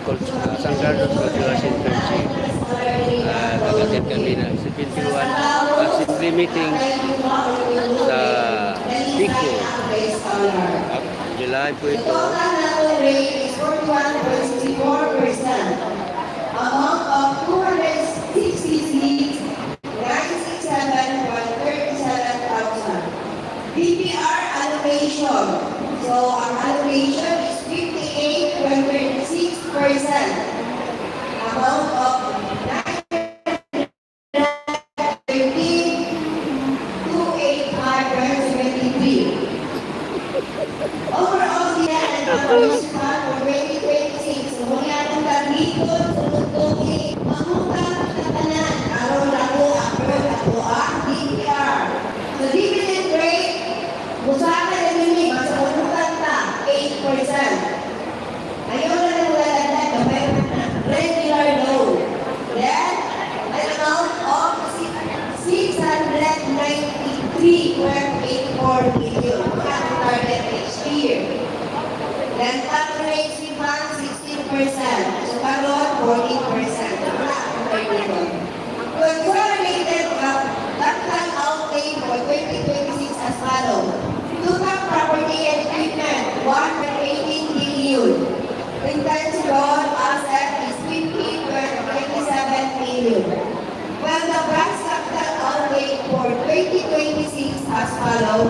San Carlos Cultural Center Chief. Nag-attend kami na sa 21 assembly meeting sa Pico. July po ito. Amount of 266,967,37,000. BPR allocation. So, ang allocation is 58.36%. Amount of 913,285,73. Overall, the allocation for 2026. So, mula ng dito, sunod-tuloy, mangutang sa tanan, araw na po, approve na po ang DPR. So, dividend rate, busaka na nini, basta mangutang ta, 8%. Ayaw na nang lalagdag, kapag regular loan. Then, an amount of 693.84 million. Ang target next year. Then, tax rate, refund, 16%. So, karon 14%. Wala ang regular. Consolidated capital outlay for 2026 as follows. Total property and equipment, 118 billion. Intangible asset is 50.27 billion. Well, the gross capital outlay for 2026 as follows.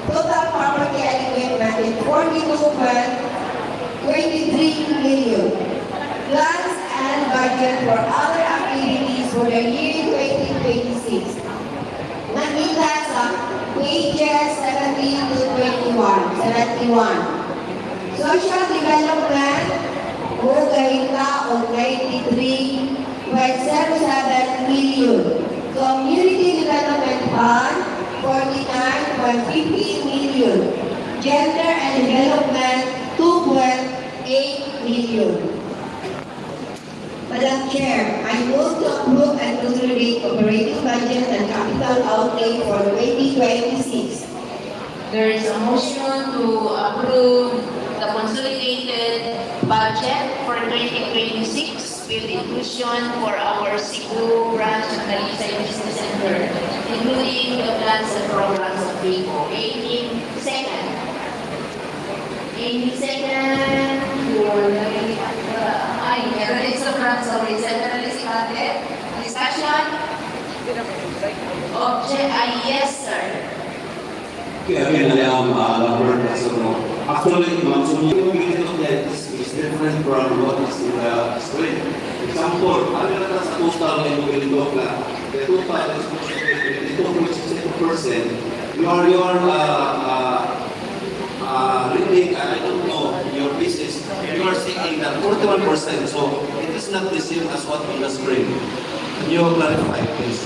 Total property and equipment is 42.23 billion. Plans and budget for other activities for the year 2026. Nakita sa pages 17 to 71. Social development, Mugayta of 93.77 million. Community Development Fund, 49.50 million. Gender and Development, 2.8 million. Madam Chair, I move to approve and consolidate operating budget and capital outlay for 2026. There is a motion to approve the consolidated budget for 2026 with inclusion for our Cebu branch of the Talisay Business Center, including the plans and programs of Pico. Amy, second. Amy, second. It's a branch of the Center. Discussion? Object, yes, sir. Kaya number actually, yung meaning of that is different from what is in the screen. Example, ano na sa total na yung ganito na the total is 22.62%. You are reading, I don't know, your business, you are seeing that 41%, so it is not the same as what on the screen. Can you clarify, please?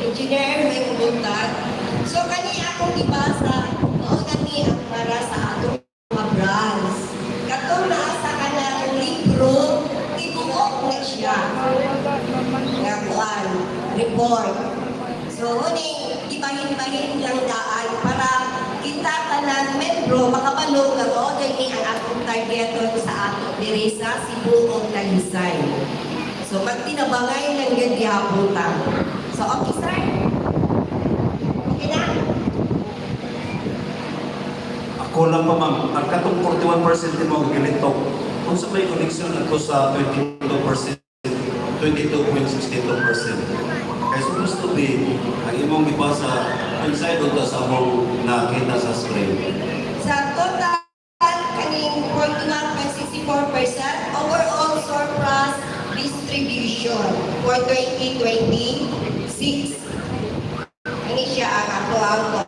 Engineer, may kumuntan. So, kani akong ibasa, noon kani ang para sa atong mga brands. Katong naasa ka na ang libro, ibuok na siya. Ngakuan, report. So, uning, ibahin-bahin lang daan para kita tanan membro, makabalo nga mo, dahil ang atong target sa atong dirisa, Cebu o Talisay. So, magtinabangay lang yan dihaputan. So, okay, sir? Okay na? Ako lang pa, ma'am. Ang katong 41% din mo ganito. Kung sa may connection ako sa 22%, 22.62%. Kaya supposed to be, ang imong ibasa inside o sa mong nakita sa screen. Sa total, kaning 41.64% overall surplus distribution for 2026. Ini siya ang ato auto.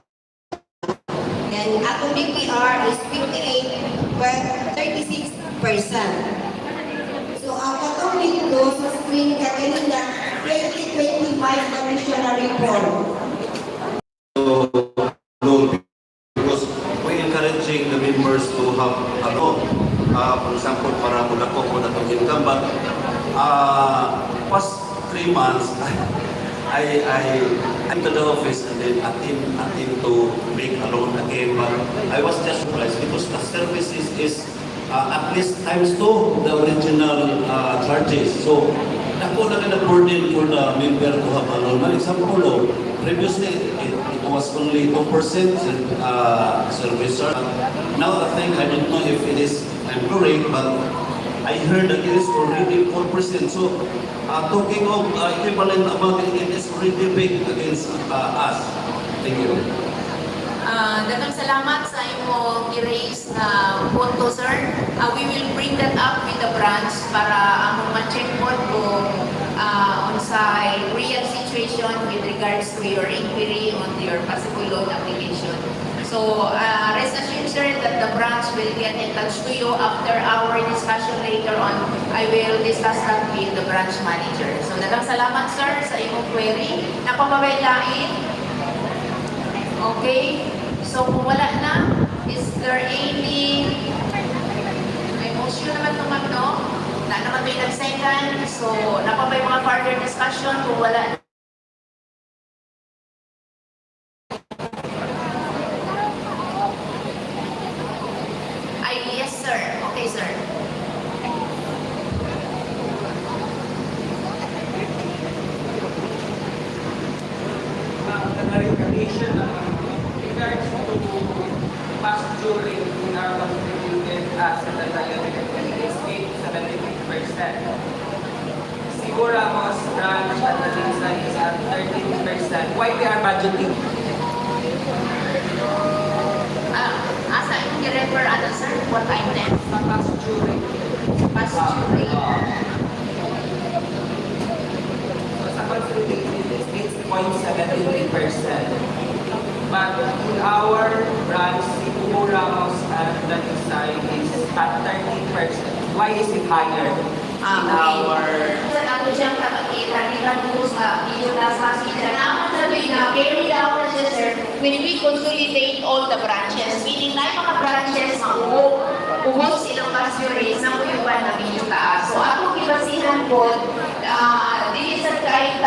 Then, atong BPR is 58.36%. So, ang katong dito sa screen ka kanina, 2025 Commissioner Report. So, no, because we encouraging the members to have a loan. For example, para mula ko na itong income. But past 3 months, I I to the office and then attempt to make a loan again, but I was just surprised because the service is at least times 2 the original charges. So, ako na the burden for the member to have a loan. An example, previously it was only 2% service charge. Now I think, I don't know if it is, I'm correct, but I heard that it is already 4%. So, talking of equivalent amount, it is really big against us. Thank you. Daghang salamat sa imong i-raise na punto, sir. We will bring that up with the branch para among ma-check po kung unsay real situation with regards to your inquiry on your possible loan application. So, rest assured, sir, that the branch will get in touch to you after our discussion later on. I will discuss that with the branch manager. So, daghang salamat, sir, sa imong query. Napamabailain. Okay. So, kung wala na, is there any may motion naman naman, no? Na naman may nag-second. So, napabay mga further discussion kung wala na. Yes, sir. Okay, sir. Clarification regards to past during in our contributed asset and liability is 8-73%. Siguro Ramos branch at the Lisa is at 13%. Why we are budgeting? Asa yung i-refer, ano, sir? What item? Sa past during. Past during. So sa consolidated is 8.73%. But in our branch, Cebu, Ramos, and Lanisay is at 13%. Why is it higher? Sir, ako siyang nakakita, kita po sa video na sa sila. Naman sa tuwing na carry out na siya, sir, when we consolidate all the branches, meaning na yung mga branches mauubos silang pasture na muyuban na video taas. So, ako kibasihan po, dili sa kahit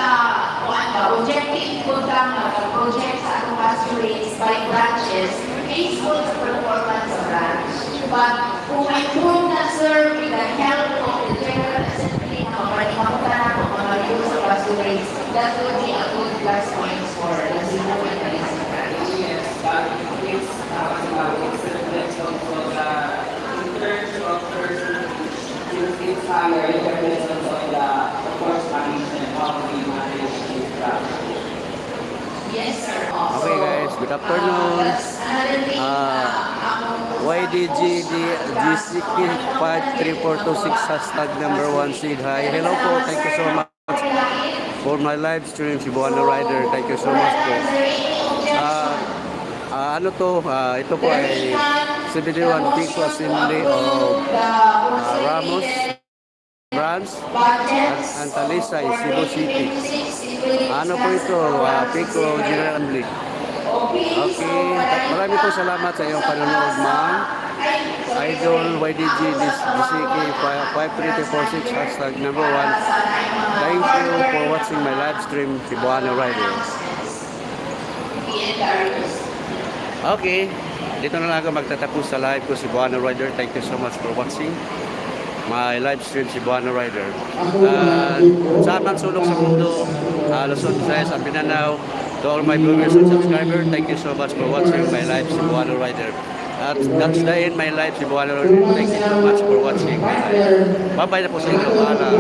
objective po lang project sa atong pasture by branches based on sa performance sa branch. But kung may prove na, sir, with the help of the General Assembly na mapanimakutan na mga use sa pasture, that would be a good plus points for the Cebu and Calisa branch. Yes, but it's reflects also the in terms of person, since it's higher, it reflects also the course management, how we manage this branch. Yes, sir. Okay, guys. Good afternoon. YDG GCK 53426 hashtag number 1 seed. Hi. Hello po. Thank you so much for my live stream, Cebuano Rider. Thank you so much po. Ano to? Ito po ay 71 Pico Assembly of Ramos Branch and Talisay, Cebu City. Ano po ito? Pico General Assembly. Okay. Maraming po salamat sa iyong panonood, ma'am. Idol YDG DCK 53446 hashtag number 1. Thank you for watching my live stream, Cebuano Rider. Okay. Dito na lang ako magtatapos sa live ko, Cebuano Rider. Thank you so much for watching my live stream, Cebuano Rider. Saan man sulok sa mundo, Luzon, Visayas, at Mindanao, to all my viewers and subscribers, thank you so much for watching my live Cebuano Rider. At that's the end my live Cebuano Rider. Thank you so much for watching my live. Bye-bye na po sa inyo. Paalam.